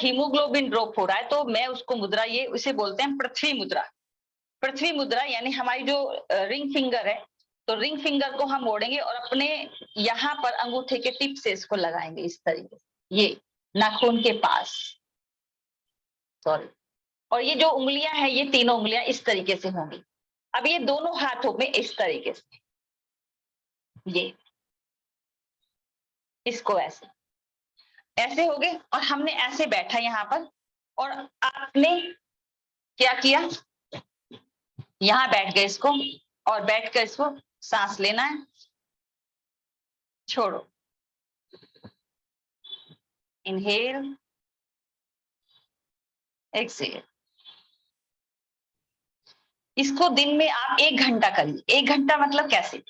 Haemoglobin drop हो रहा है तो मैं उसको मुद्रा, ये उसे बोलते हैं पृथ्वी मुद्रा। पृथ्वी मुद्रा यानी हमारी जो रिंग फिंगर है, तो रिंग फिंगर को हम मोड़ेंगे और अपने यहाँ पर अंगूठे के टिप से इसको लगाएंगे इस तरीके से, ये नाखून के पास, सॉरी। और ये जो उंगलियां हैं, ये तीनों उंगलियां इस तरीके से होंगी। अब ये दोनों हाथों में इस तरीके से, ये इसको ऐसे ऐसे हो गए, और हमने ऐसे बैठा यहाँ पर, और आपने क्या किया, यहाँ बैठ गए इसको, और बैठ कर इसको सांस लेना है, छोड़ो, इनहेल, एक्सहेल। इसको दिन में आप 1 घंटा करिए। 1 घंटा मतलब कैसे,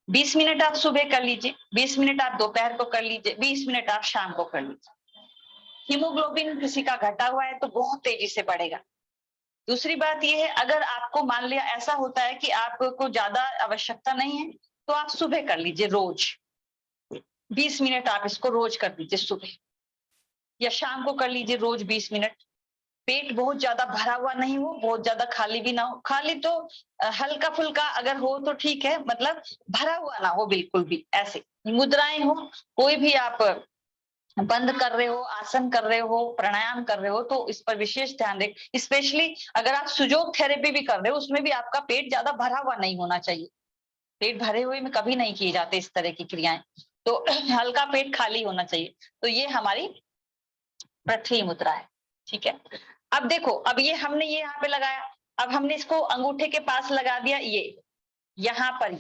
20 मिनट आप सुबह कर लीजिए, 20 मिनट आप दोपहर को कर लीजिए, 20 मिनट आप शाम को कर लीजिए। हीमोग्लोबिन किसी का घटा हुआ है तो बहुत तेजी से बढ़ेगा। दूसरी बात यह है, अगर आपको मान लिया ऐसा होता है कि आपको ज्यादा आवश्यकता नहीं है, तो आप सुबह कर लीजिए, रोज 20 मिनट आप इसको रोज कर दीजिए सुबह, या शाम को कर लीजिए रोज 20 मिनट। पेट बहुत ज्यादा भरा हुआ नहीं हो, बहुत ज्यादा खाली भी ना हो, खाली तो हल्का फुल्का अगर हो तो ठीक है, मतलब भरा हुआ ना हो बिल्कुल भी। ऐसे मुद्राएं हो, कोई भी आप बंद कर रहे हो, आसन कर रहे हो, प्राणायाम कर रहे हो, तो इस पर विशेष ध्यान दें। स्पेशली अगर आप सुजोग थेरेपी भी कर रहे हो, उसमें भी आपका पेट ज्यादा भरा हुआ नहीं होना चाहिए। पेट भरे हुए में कभी नहीं किए जाते इस तरह की क्रियाएं, तो हल्का पेट खाली होना चाहिए। तो ये हमारी पृथ्वी मुद्रा है, ठीक है। अब देखो, अब ये हमने ये यहाँ पे लगाया, अब हमने इसको अंगूठे के पास लगा दिया, ये यहाँ पर,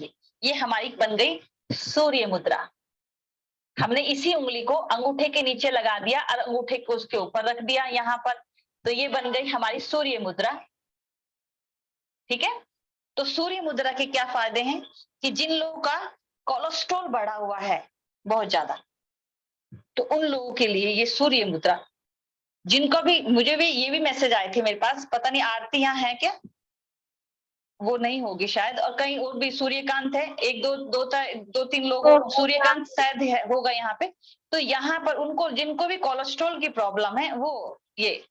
ये हमारी बन गई सूर्य मुद्रा। हमने इसी उंगली को अंगूठे के नीचे लगा दिया और अंगूठे को उसके ऊपर रख दिया यहाँ पर, तो ये बन गई हमारी सूर्य मुद्रा, ठीक है। तो सूर्य मुद्रा के क्या फायदे हैं कि जिन लोगों का कोलेस्ट्रॉल बढ़ा हुआ है बहुत ज्यादा, तो उन लोगों के लिए ये सूर्य मुद्रा, जिनको भी, मुझे भी ये भी मैसेज आए थे मेरे पास, पता नहीं आरती यहाँ है क्या, वो नहीं होगी शायद, और कहीं और भी सूर्यकांत है, एक दो तीन लोग और, सूर्यकांत शायद होगा यहाँ पे। तो यहाँ पर उनको, जिनको भी कोलेस्ट्रॉल की प्रॉब्लम है, वो ये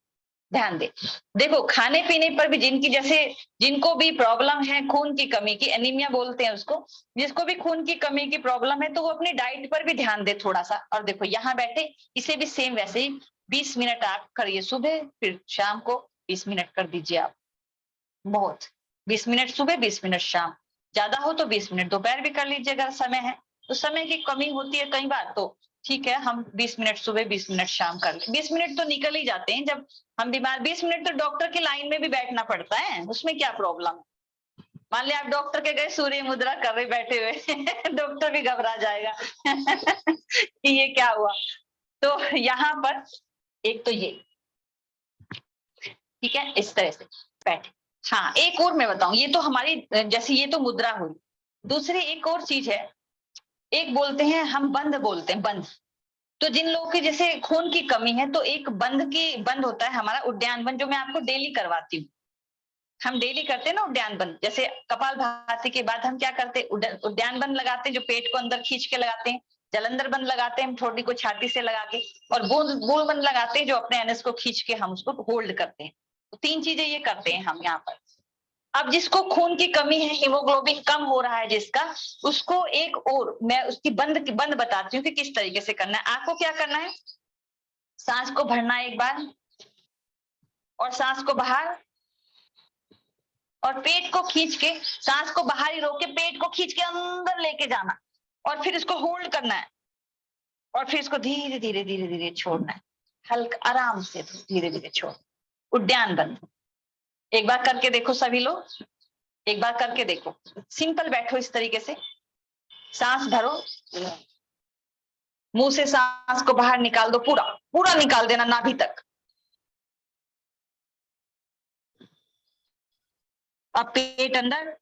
ध्यान दे। देखो, खाने पीने पर भी जिनकी, जैसे जिनको भी प्रॉब्लम है खून की कमी की, एनीमिया बोलते हैं उसको, जिसको भी खून की कमी की प्रॉब्लम है, तो वो अपनी डाइट पर भी ध्यान दे थोड़ा सा। और देखो यहाँ बैठे, इसे भी सेम वैसे ही 20 मिनट आप करिए सुबह, फिर शाम को 20 मिनट कर दीजिए आप, बहुत 20 मिनट सुबह 20 मिनट शाम, ज्यादा हो तो 20 मिनट दोपहर भी कर लीजिए अगर समय है। तो समय की कमी होती है कई बार, तो ठीक है, हम 20 मिनट सुबह 20 मिनट शाम कर ले। 20 मिनट तो निकल ही जाते हैं जब हम बीमार, 20 मिनट तो डॉक्टर की लाइन में भी बैठना पड़ता है, उसमें क्या प्रॉब्लम। मान लिया आप डॉक्टर के गए, सूर्य मुद्रा कर रहे बैठे हुए डॉक्टर भी घबरा जाएगा कि ये क्या हुआ। तो यहाँ पर एक तो ये, ठीक है, इस तरह से बैठे। हाँ, एक और मैं बताऊं, ये तो हमारी, जैसे ये तो मुद्रा हुई, दूसरी एक और चीज है, एक बोलते हैं हम बंद, बोलते हैं बंद। तो जिन लोगों की जैसे खून की कमी है, तो एक बंद होता है हमारा उद्यान बंद, जो मैं आपको डेली करवाती हूँ। हम डेली करते हैं ना उद्यान बंद, जैसे कपाल भाती के बाद हम क्या करते हैं, उद्यान बंद लगाते हैं, जो पेट को अंदर खींच के लगाते हैं। जलंधर बंद लगाते हैं हम, ठोड़ी को छाती से लगा के। और बूंद बंद लगाते हैं, जो अपने एनएस को खींच के हम उसको होल्ड करते हैं। तो 3 चीजें ये करते हैं हम यहाँ पर। अब जिसको खून की कमी है, हीमोग्लोबिन कम हो रहा है जिसका, उसको एक और मैं उसकी बंद बताती हूँ कि किस तरीके से करना है। आपको क्या करना है, सांस को भरना है एक बार, और सांस को बाहर, और पेट को खींच के, सांस को बाहर ही रोक के पेट को खींच के अंदर लेके जाना, और फिर इसको होल्ड करना है, और फिर इसको धीरे धीरे धीरे धीरे छोड़ना है, हल्का आराम से धीरे धीरे छोड़। उद्यान बंद एक बार करके देखो सभी लोग, एक बार करके देखो, सिंपल बैठो इस तरीके से, सांस भरो, मुंह से सांस को बाहर निकाल दो, पूरा पूरा निकाल देना नाभि तक। अब पेट अंदर,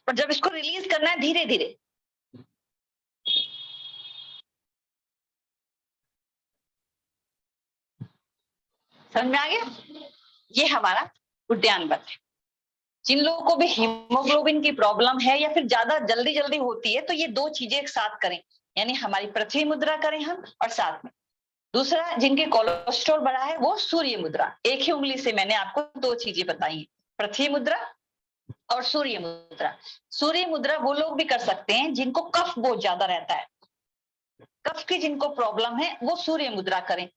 और जब इसको रिलीज करना है धीरे धीरे, समझ में आ गया? ये हमारा उद्यान वत है। जिन लोगों को भी हीमोग्लोबिन की प्रॉब्लम है या फिर ज्यादा जल्दी जल्दी होती है, तो ये दो चीजें एक साथ करें, यानी हमारी पृथ्वी मुद्रा करें हम, और साथ में दूसरा जिनके कोलेस्ट्रॉल बढ़ा है वो सूर्य मुद्रा। एक ही उंगली से मैंने आपको दो चीजें बताई हैं, पृथ्वी मुद्रा और सूर्य मुद्रा। सूर्य मुद्रा वो लोग भी कर सकते हैं जिनको कफ बहुत ज्यादा रहता है, कफ की जिनको प्रॉब्लम है वो सूर्य मुद्रा करें।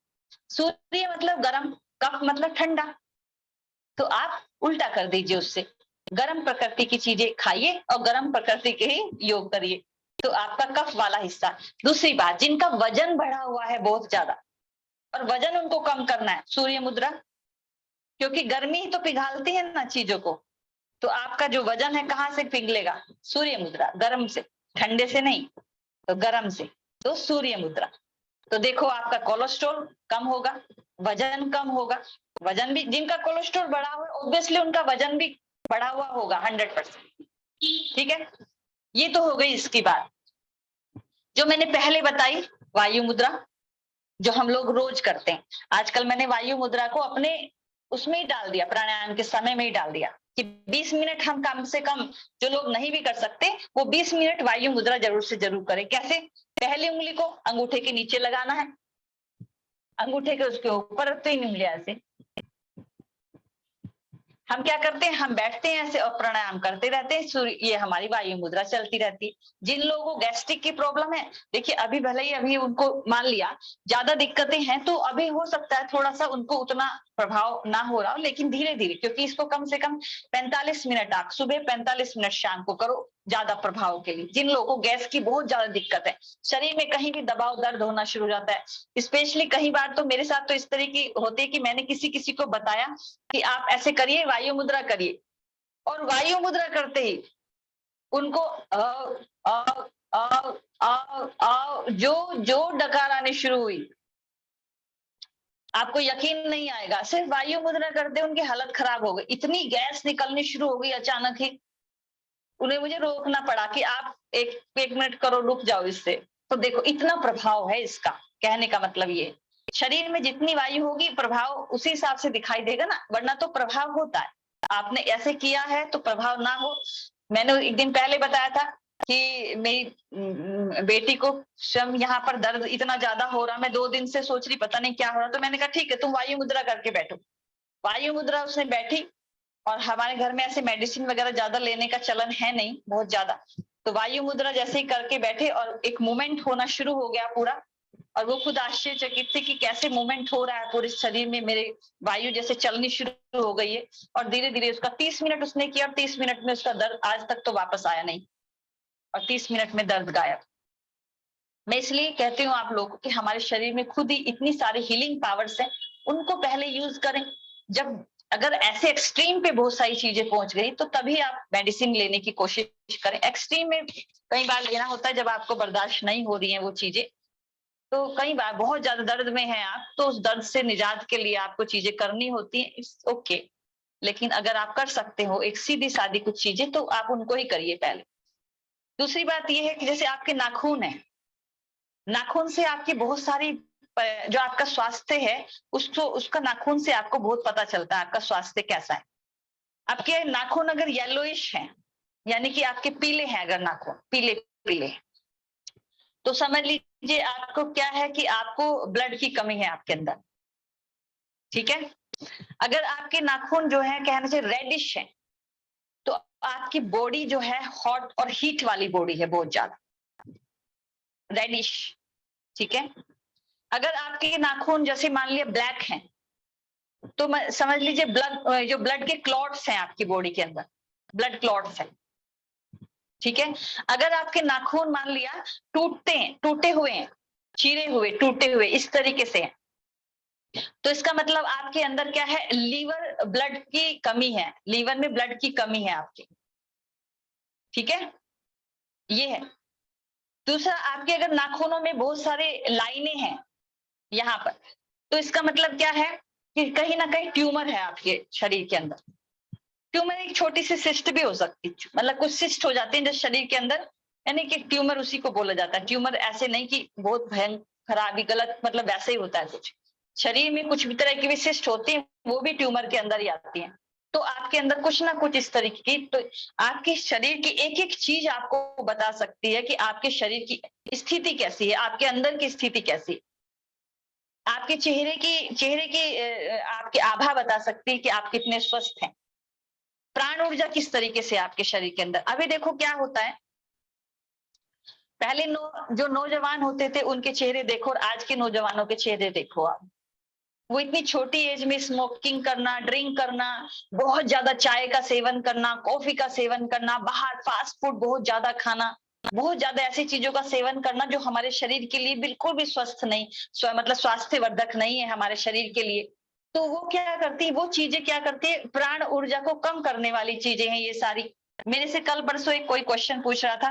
सूर्य मतलब गर्म, कफ मतलब ठंडा, तो आप उल्टा कर दीजिए, उससे गर्म प्रकृति की चीजें खाइए और गर्म प्रकृति के ही योग करिए, तो आपका कफ वाला हिस्सा। दूसरी बात, जिनका वजन बढ़ा हुआ है बहुत ज्यादा और वजन उनको कम करना है, सूर्य मुद्रा, क्योंकि गर्मी ही तो पिघालती है ना चीजों को, तो आपका जो वजन है कहाँ से पिघलेगा? सूर्य मुद्रा, गर्म से, ठंडे से नहीं, तो गर्म से, तो सूर्य मुद्रा। तो देखो आपका कोलेस्ट्रॉल कम होगा, वजन कम होगा, वजन भी, जिनका कोलेस्ट्रॉल बढ़ा हुआ है ऑब्वियसली उनका वजन भी बढ़ा हुआ होगा 100%। ठीक है, ये तो हो गई इसकी बात। जो मैंने पहले बताई वायु मुद्रा, जो हम लोग रोज करते हैं, आजकल मैंने वायु मुद्रा को अपने उसमें ही डाल दिया, प्राणायाम के समय में ही डाल दिया कि 20 मिनट हम कम से कम, जो लोग नहीं भी कर सकते वो 20 मिनट वायु मुद्रा जरूर से जरूर करें। कैसे? पहली उंगली को अंगूठे के नीचे लगाना है, अंगूठे के उसके ऊपर 3 उंगलियां ऐसे। हम क्या करते हैं, हम बैठते हैं ऐसे और प्राणायाम करते रहते हैं, सूर्य, ये हमारी वायु मुद्रा चलती रहती है। जिन लोगों को गैस्ट्रिक की प्रॉब्लम है, देखिए अभी भले ही अभी उनको मान लिया ज्यादा दिक्कतें हैं, तो अभी हो सकता है थोड़ा सा उनको उतना प्रभाव ना हो रहा हो, लेकिन धीरे धीरे, क्योंकि इसको कम से कम 45 मिनट आप सुबह, 45 मिनट शाम को करो, ज्यादा प्रभाव के लिए। जिन लोगों को गैस की बहुत ज्यादा दिक्कत है, शरीर में कहीं भी दबाव दर्द होना शुरू हो जाता है, स्पेशली कई बार तो मेरे साथ तो इस तरह की होती है कि मैंने किसी किसी को बताया कि आप ऐसे करिए, वायु मुद्रा करिए, और वायु मुद्रा करते ही उनको जो डकार आने शुरू हुई, आपको यकीन नहीं आएगा, सिर्फ वायु मुद्रा करते उनकी हालत खराब हो गई, इतनी गैस निकलनी शुरू हो गई अचानक ही, उन्हें मुझे रोकना पड़ा कि आप एक मिनट करो, रुक जाओ इससे। तो देखो इतना प्रभाव है इसका, कहने का मतलब ये, शरीर में जितनी वायु होगी प्रभाव उसी हिसाब से दिखाई देगा ना, वरना तो प्रभाव होता है, आपने ऐसे किया है तो प्रभाव ना हो। मैंने एक दिन पहले बताया था कि मेरी बेटी को स्वयं यहाँ पर दर्द इतना ज्यादा हो रहा, मैं 2 दिन से सोच रही पता नहीं क्या हो रहा, तो मैंने कहा ठीक है तुम वायु मुद्रा करके बैठो। वायु मुद्रा उसने बैठी, और हमारे घर में ऐसे मेडिसिन वगैरह ज्यादा लेने का चलन है नहीं बहुत ज्यादा, तो वायु मुद्रा जैसे ही करके बैठे और एक मूवमेंट होना शुरू हो गया पूरा, और वो खुद आश्चर्यचकित थे कि कैसे मूवमेंट हो रहा है पूरे शरीर में, मेरे वायु जैसे चलनी शुरू हो गई है। और धीरे धीरे उसका 30 मिनट उसने किया, और 30 मिनट में उसका दर्द आज तक तो वापस आया नहीं, और 30 मिनट में दर्द गायब। मैं इसलिए कहती हूँ आप लोगों को कि हमारे शरीर में खुद ही इतनी सारी हीलिंग पावर्स हैं, उनको पहले यूज करें। जब अगर ऐसे एक्सट्रीम पे बहुत सारी चीजें पहुंच गई तो तभी आप मेडिसिन लेने की कोशिश करें। एक्सट्रीम में कई बार लेना होता है जब आपको बर्दाश्त नहीं हो रही है वो चीजें, तो कई बार बहुत ज्यादा दर्द में है आप, तो उस दर्द से निजात के लिए आपको चीजें करनी होती हैं, इट्स ओके। लेकिन अगर आप कर सकते हो एक सीधी सादी कुछ चीजें, तो आप उनको ही करिए पहले। दूसरी बात यह है कि जैसे आपके नाखून है, नाखून से आपकी बहुत सारी जो आपका स्वास्थ्य है उसको, उसका नाखून से आपको बहुत पता चलता है आपका स्वास्थ्य कैसा है। आपके नाखून अगर येलोइश हैं, यानी कि आपके पीले हैं, अगर नाखून पीले पीले, तो समझ लीजिए आपको क्या है कि आपको ब्लड की कमी है आपके अंदर। ठीक है, अगर आपके नाखून जो है कहने से रेडिश है, तो आपकी बॉडी जो है हॉट और हीट वाली बॉडी है, बहुत ज्यादा रेडिश। ठीक है, अगर आपके नाखून जैसे मान लिया ब्लैक हैं, तो समझ लीजिए ब्लड, जो ब्लड के क्लॉट्स हैं आपकी बॉडी के अंदर, ब्लड क्लॉट्स हैं। ठीक है, अगर आपके नाखून मान लिया टूटते हैं, टूटे हुए हैं, चीरे हुए, टूटे हुए इस तरीके से हैं, तो इसका मतलब आपके अंदर क्या है, लीवर ब्लड की कमी है, लीवर में ब्लड की कमी है आपकी। ठीक है, ये है। दूसरा, आपके अगर नाखूनों में बहुत सारे लाइनें हैं यहाँ पर, तो इसका मतलब क्या है कि कहीं ना कहीं ट्यूमर है आपके शरीर के अंदर। ट्यूमर एक छोटी सी सिस्ट भी हो सकती है, मतलब कुछ सिस्ट हो जाते हैं जो शरीर के अंदर, यानी कि ट्यूमर उसी को बोला जाता है। ट्यूमर ऐसे नहीं कि बहुत भयंकर खराबी गलत, मतलब वैसे ही होता है कुछ। शरीर में कुछ भी तरह की विशिष्ट होती हैं, वो भी ट्यूमर के अंदर ही आती हैं। तो आपके अंदर कुछ ना कुछ इस तरीके की, तो आपके शरीर की एक एक चीज आपको बता सकती है कि आपके शरीर की स्थिति कैसी है, आपके अंदर की स्थिति कैसी है। आपके चेहरे की आपकी आभा बता सकती है कि आप कितने स्वस्थ हैं। प्राण ऊर्जा किस तरीके से आपके शरीर के अंदर। अभी देखो क्या होता है, पहले जो नौजवान होते थे उनके चेहरे देखो और आज के नौजवानों के चेहरे देखो आप। वो इतनी छोटी एज में स्मोकिंग करना, ड्रिंक करना, बहुत ज्यादा चाय का सेवन करना, कॉफी का सेवन करना, बाहर फास्ट फूड बहुत ज्यादा खाना, बहुत ज्यादा ऐसी चीजों का सेवन करना जो हमारे शरीर के लिए बिल्कुल भी स्वस्थ नहीं, मतलब स्वास्थ्यवर्धक नहीं है हमारे शरीर के लिए। तो वो क्या करती है, वो चीजें क्या करती है, प्राण ऊर्जा को कम करने वाली चीजें हैं ये सारी। मेरे से कल परसों एक कोई क्वेश्चन पूछ रहा था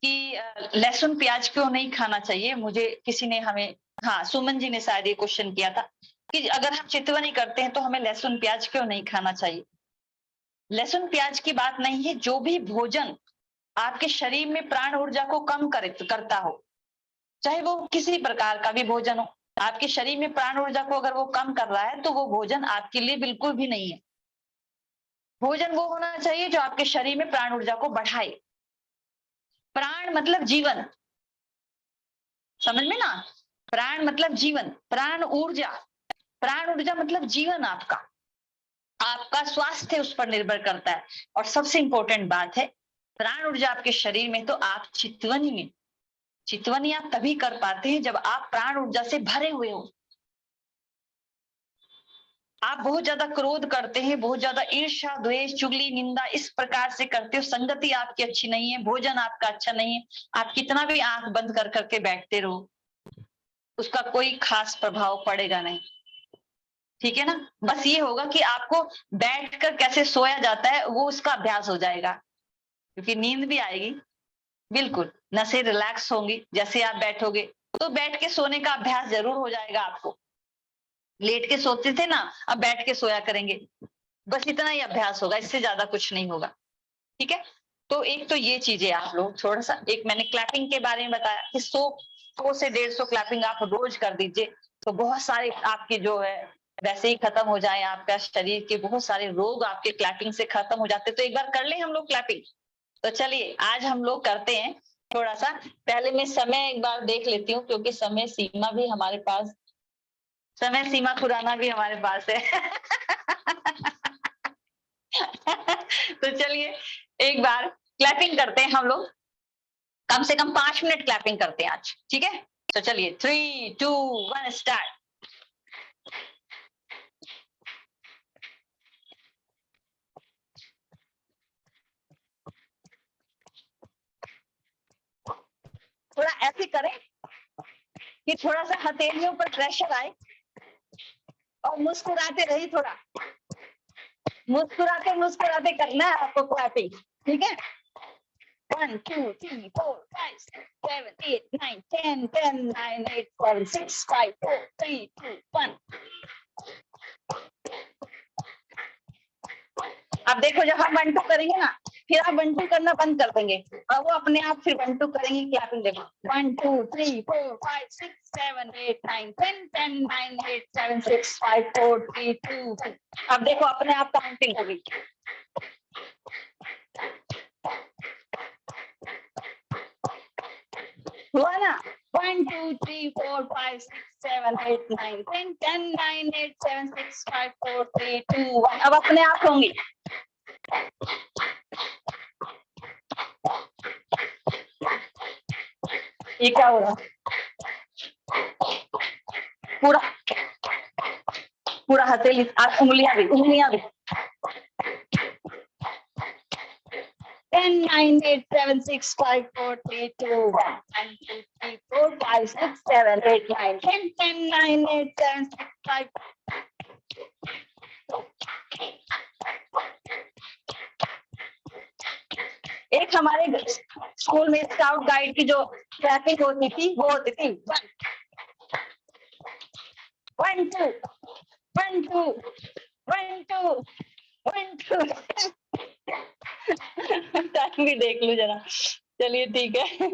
कि लहसुन प्याज क्यों नहीं खाना चाहिए। मुझे किसी ने हमें, हाँ सुमन जी ने शायद ये क्वेश्चन किया था कि अगर हम चितवनी करते हैं तो हमें लहसुन प्याज क्यों नहीं खाना चाहिए। लहसुन प्याज की बात नहीं है, जो भी भोजन आपके शरीर में प्राण ऊर्जा को कम करता हो, चाहे वो किसी प्रकार का भी भोजन हो, आपके शरीर में प्राण ऊर्जा को अगर वो कम कर रहा है तो वो भोजन आपके लिए बिल्कुल भी नहीं है। भोजन वो होना चाहिए जो आपके शरीर में प्राण ऊर्जा को बढ़ाए। प्राण मतलब जीवन, समझ में ना, प्राण मतलब जीवन, प्राण ऊर्जा, प्राण ऊर्जा मतलब जीवन आपका, आपका स्वास्थ्य उस पर निर्भर करता है। और सबसे इंपॉर्टेंट बात है, प्राण ऊर्जा आपके शरीर में, तो आप चितवनी में, चितवनी आप तभी कर पाते हैं जब आप प्राण ऊर्जा से भरे हुए हो। आप बहुत ज्यादा क्रोध करते हैं, बहुत ज्यादा ईर्ष्या, द्वेष, चुगली, निंदा इस प्रकार से करते हो, संगति आपकी अच्छी नहीं है, भोजन आपका अच्छा नहीं है, आप कितना भी आंख बंद कर करके बैठते रहो, उसका कोई खास प्रभाव पड़ेगा नहीं। ठीक है ना, बस ये होगा कि आपको बैठकर कैसे सोया जाता है वो उसका अभ्यास हो जाएगा, क्योंकि नींद भी आएगी, बिल्कुल नसें रिलैक्स होंगी जैसे आप बैठोगे, तो बैठ के सोने का अभ्यास जरूर हो जाएगा आपको। लेट के सोते थे ना, अब बैठ के सोया करेंगे, बस इतना ही अभ्यास होगा, इससे ज्यादा कुछ नहीं होगा। ठीक है, तो एक तो ये चीजें आप लोग थोड़ा सा, एक मैंने क्लैपिंग के बारे में बताया कि 100 से 150 क्लैपिंग आप रोज कर दीजिए, तो बहुत सारे आपके जो है वैसे ही खत्म हो जाए, आपका शरीर के बहुत सारे रोग आपके क्लैपिंग से खत्म हो जाते। तो एक बार कर ले हम लोग क्लैपिंग। तो चलिए आज हम लोग करते हैं थोड़ा सा। पहले मैं समय एक बार देख लेती हूँ, क्योंकि समय सीमा भी हमारे पास, समय सीमा खुराना भी हमारे पास है। तो चलिए एक बार क्लैपिंग करते हैं हम लोग, कम से कम 5 मिनट क्लैपिंग करते हैं आज। ठीक है, तो चलिए 3, 2, 1 स्टार्ट। थोड़ा ऐसे करें कि थोड़ा सा हथेलियों पर प्रेशर आए और मुस्कुराते रहिए, थोड़ा मुस्कुराते मुस्कुराते करना है आपको क्लैपिंग। ठीक है, 1, 2, 3, 4, 5, 6, 7, 8, 9, 10, 10, 9, 8, 7, 6, 5, 4, 3, 2, 1। अब देखो जब हम 1 2 करेंगे ना, फिर आप 1 2 करना बंद कर देंगे और वो अपने आप फिर 1 2 करेंगे। क्लैपिंग देखो, 1 2 3 4 5 6 7 8 9 10 10 9 8 7 6 5 4 3 2 1। अब देखो अपने आप काउंटिंग होगी। हुआ ना, 1 2 3 4 5 6 7 8 9 10 10 9 8 7 6 5 4 3 2 1। अब अपने आप होंगी। ये क्या हो रहा, पूरा पूरा हथेली, उंगलियां भी 10 9 8 7 6 5 4 3 2 1 1 2 3 4 5 6 7 8 9 10 10 9 8 7 6 5। एक हमारे स्कूल में स्काउट गाइड की जो ट्रैफिक होती थी वो होती थी 1 2 1 2 1 2 1 2। टाइम भी देख लूं जरा, चलिए ठीक है।